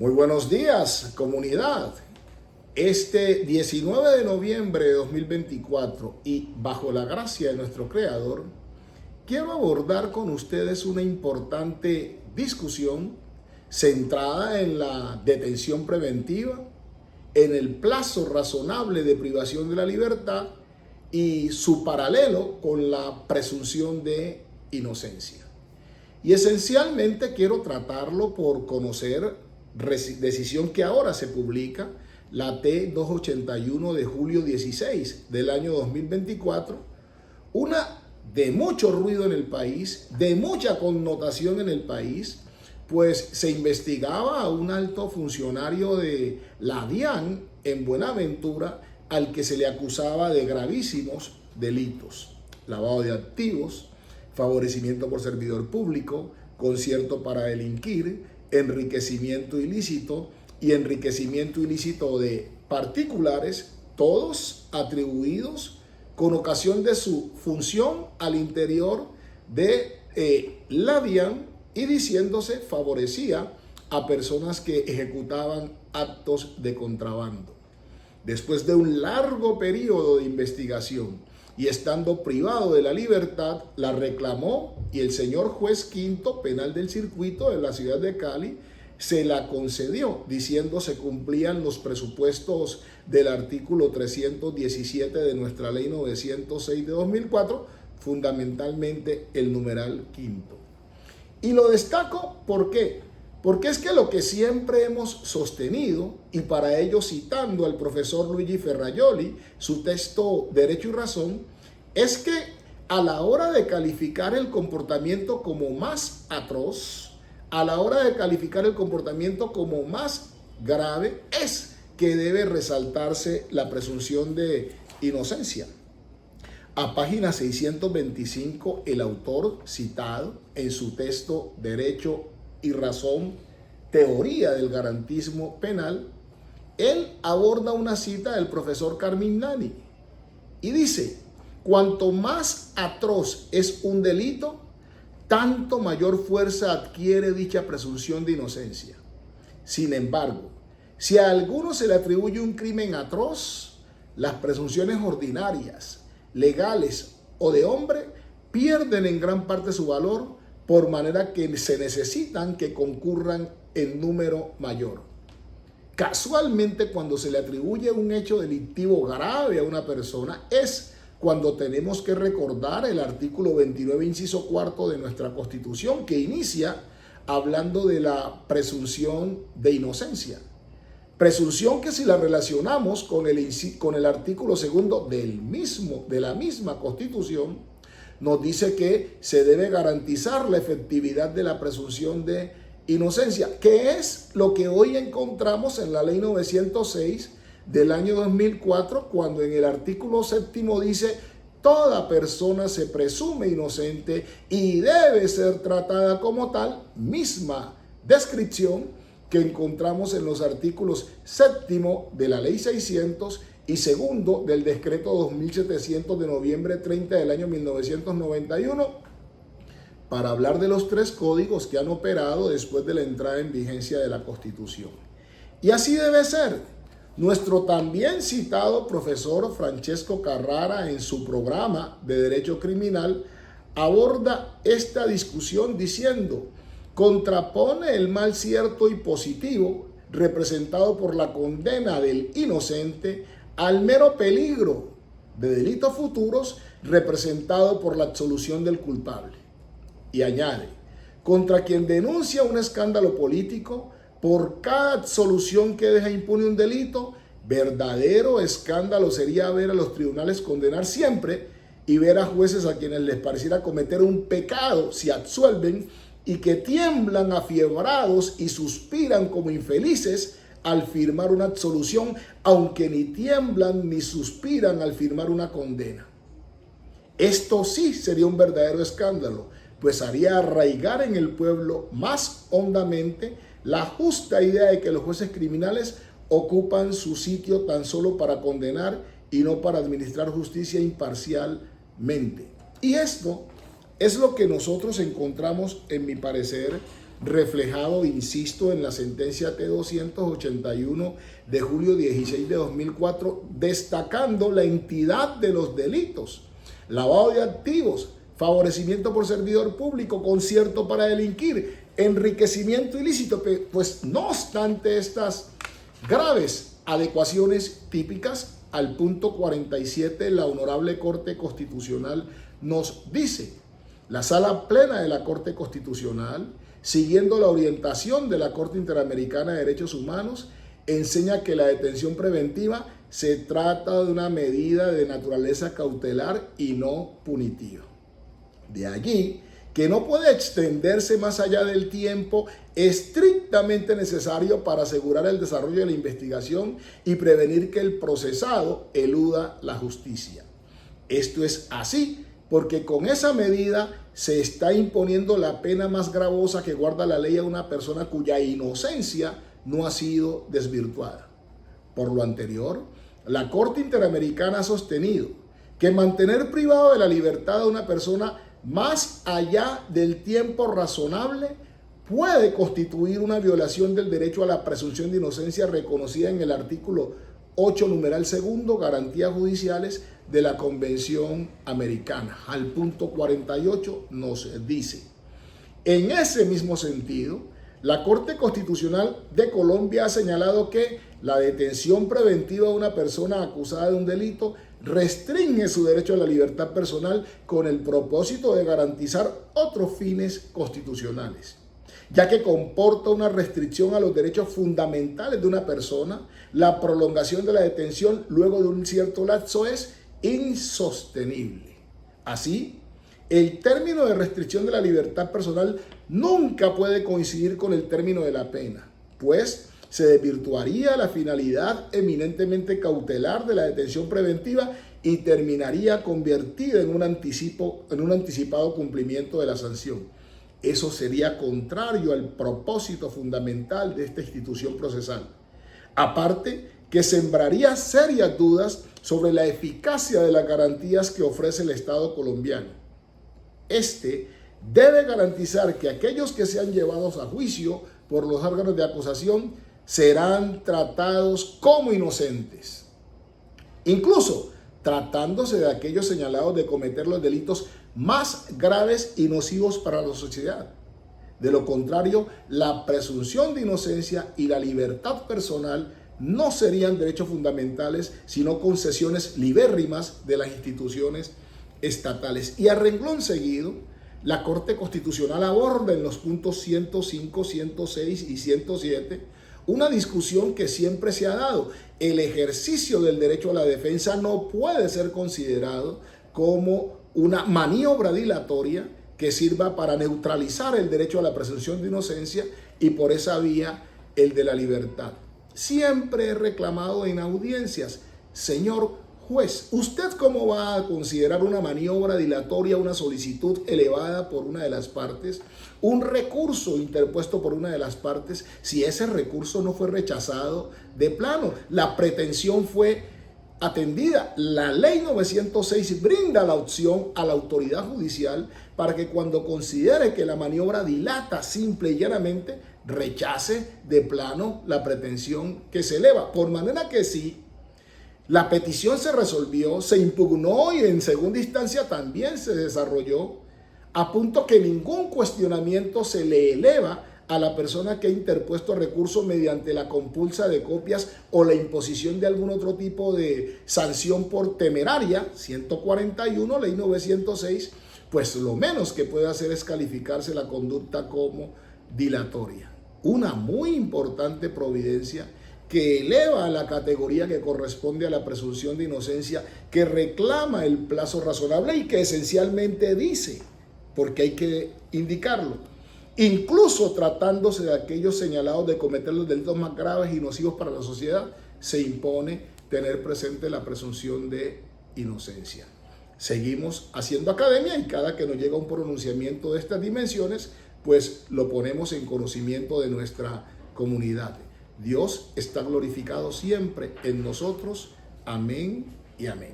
Muy buenos días, comunidad. Este 19 de noviembre de 2024 y bajo la gracia de nuestro Creador, quiero abordar con ustedes una importante discusión centrada en la detención preventiva, en el plazo razonable de privación de la libertad y su paralelo con la presunción de inocencia. Y esencialmente quiero tratarlo por conocer decisión que ahora se publica, la T-281 de julio 16 del año 2024, una de mucho ruido en el país, de mucha connotación en el país, pues se investigaba a un alto funcionario de la DIAN en Buenaventura al que se le acusaba de gravísimos delitos: lavado de activos, favorecimiento por servidor público, concierto para delinquir, enriquecimiento ilícito y enriquecimiento ilícito de particulares, todos atribuidos con ocasión de su función al interior de la DIAN y diciéndose favorecía a personas que ejecutaban actos de contrabando. Después de un largo periodo de investigación y estando privado de la libertad, la reclamó y el señor juez quinto penal del circuito de la ciudad de Cali se la concedió, diciendo se cumplían los presupuestos del artículo 317 de nuestra ley 906 de 2004, fundamentalmente el numeral quinto. Y lo destaco, ¿por qué? Porque es que lo que siempre hemos sostenido, y para ello citando al profesor Luigi Ferrajoli, su texto Derecho y Razón, es que a la hora de calificar el comportamiento como más atroz, a la hora de calificar el comportamiento como más grave, es que debe resaltarse la presunción de inocencia. A página 625, el autor citado en su texto Derecho y Razón, teoría del garantismo penal, él aborda una cita del profesor Carmignani y dice: cuanto más atroz es un delito, tanto mayor fuerza adquiere dicha presunción de inocencia. Sin embargo, si a alguno se le atribuye un crimen atroz, las presunciones ordinarias, legales o de hombre pierden en gran parte su valor, por manera que se necesitan que concurran en número mayor. Casualmente, cuando se le atribuye un hecho delictivo grave a una persona, es cuando tenemos que recordar el artículo 29, inciso cuarto de nuestra Constitución, que inicia hablando de la presunción de inocencia. Presunción que, si la relacionamos con el artículo segundo de la misma Constitución, nos dice que se debe garantizar la efectividad de la presunción de inocencia, que es lo que hoy encontramos en la ley 906 del año 2004, cuando en el artículo séptimo dice: toda persona se presume inocente y debe ser tratada como tal, misma descripción que encontramos en los artículos séptimo de la ley 600 y segundo del decreto 2700 de noviembre 30 del año 1991, para hablar de los tres códigos que han operado después de la entrada en vigencia de la Constitución. Y así debe ser. Nuestro también citado profesor Francesco Carrara, en su programa de Derecho Criminal, aborda esta discusión diciendo: contrapone el mal cierto y positivo representado por la condena del inocente al mero peligro de delitos futuros representado por la absolución del culpable. Y añade: contra quien denuncia un escándalo político, por cada absolución que deja impune un delito, verdadero escándalo sería ver a los tribunales condenar siempre y ver a jueces a quienes les pareciera cometer un pecado si absuelven, y que tiemblan afiebrados y suspiran como infelices al firmar una absolución, aunque ni tiemblan ni suspiran al firmar una condena. Esto sí sería un verdadero escándalo, pues haría arraigar en el pueblo más hondamente la justa idea de que los jueces criminales ocupan su sitio tan solo para condenar y no para administrar justicia imparcialmente. Y esto es lo que nosotros encontramos, en mi parecer, reflejado, insisto, en la sentencia T-281 de julio 16 de 2004, destacando la entidad de los delitos: lavado de activos, favorecimiento por servidor público, concierto para delinquir, enriquecimiento ilícito. Pues no obstante estas graves adecuaciones típicas, al punto 47, la Honorable Corte Constitucional nos dice: la Sala Plena de la Corte Constitucional, siguiendo la orientación de la Corte Interamericana de Derechos Humanos, enseña que la detención preventiva se trata de una medida de naturaleza cautelar y no punitiva. De allí que no puede extenderse más allá del tiempo estrictamente necesario para asegurar el desarrollo de la investigación y prevenir que el procesado eluda la justicia. Esto es así porque con esa medida se está imponiendo la pena más gravosa que guarda la ley a una persona cuya inocencia no ha sido desvirtuada. Por lo anterior, la Corte Interamericana ha sostenido que mantener privado de la libertad a una persona más allá del tiempo razonable puede constituir una violación del derecho a la presunción de inocencia reconocida en el artículo 8, numeral segundo, garantías judiciales de la Convención Americana. Al punto 48 nos dice: en ese mismo sentido, la Corte Constitucional de Colombia ha señalado que la detención preventiva de una persona acusada de un delito restringe su derecho a la libertad personal con el propósito de garantizar otros fines constitucionales, ya que comporta una restricción a los derechos fundamentales de una persona. La prolongación de la detención luego de un cierto lapso es insostenible. Así, el término de restricción de la libertad personal nunca puede coincidir con el término de la pena, pues se desvirtuaría la finalidad eminentemente cautelar de la detención preventiva y terminaría convertida en un anticipado cumplimiento de la sanción. Eso sería contrario al propósito fundamental de esta institución procesal. Aparte, que sembraría serias dudas sobre la eficacia de las garantías que ofrece el Estado colombiano. Este debe garantizar que aquellos que sean llevados a juicio por los órganos de acusación serán tratados como inocentes, incluso tratándose de aquellos señalados de cometer los delitos más graves y nocivos para la sociedad. De lo contrario, la presunción de inocencia y la libertad personal no serían derechos fundamentales, sino concesiones libérrimas de las instituciones estatales. Y a renglón seguido, la Corte Constitucional aborda en los puntos 105, 106 y 107 una discusión que siempre se ha dado. El ejercicio del derecho a la defensa no puede ser considerado como una maniobra dilatoria que sirva para neutralizar el derecho a la presunción de inocencia y por esa vía el de la libertad. Siempre he reclamado en audiencias: señor juez, ¿usted cómo va a considerar una maniobra dilatoria, una solicitud elevada por una de las partes, un recurso interpuesto por una de las partes, si ese recurso no fue rechazado de plano? La pretensión fue atendida. La ley 906 brinda la opción a la autoridad judicial para que cuando considere que la maniobra dilata, simple y llanamente rechace de plano la pretensión que se eleva. Por manera que sí, la petición se resolvió, se impugnó y en segunda instancia también se desarrolló, a punto que ningún cuestionamiento se le eleva a la persona que ha interpuesto recurso mediante la compulsa de copias o la imposición de algún otro tipo de sanción por temeraria, 141, ley 906, pues lo menos que puede hacer es calificarse la conducta como dilatoria. Una muy importante providencia que eleva a la categoría que corresponde a la presunción de inocencia, que reclama el plazo razonable y que esencialmente dice, porque hay que indicarlo, incluso tratándose de aquellos señalados de cometer los delitos más graves y nocivos para la sociedad, se impone tener presente la presunción de inocencia. Seguimos haciendo academia y cada que nos llega un pronunciamiento de estas dimensiones, pues lo ponemos en conocimiento de nuestra comunidad. Dios está glorificado siempre en nosotros. Amén y amén.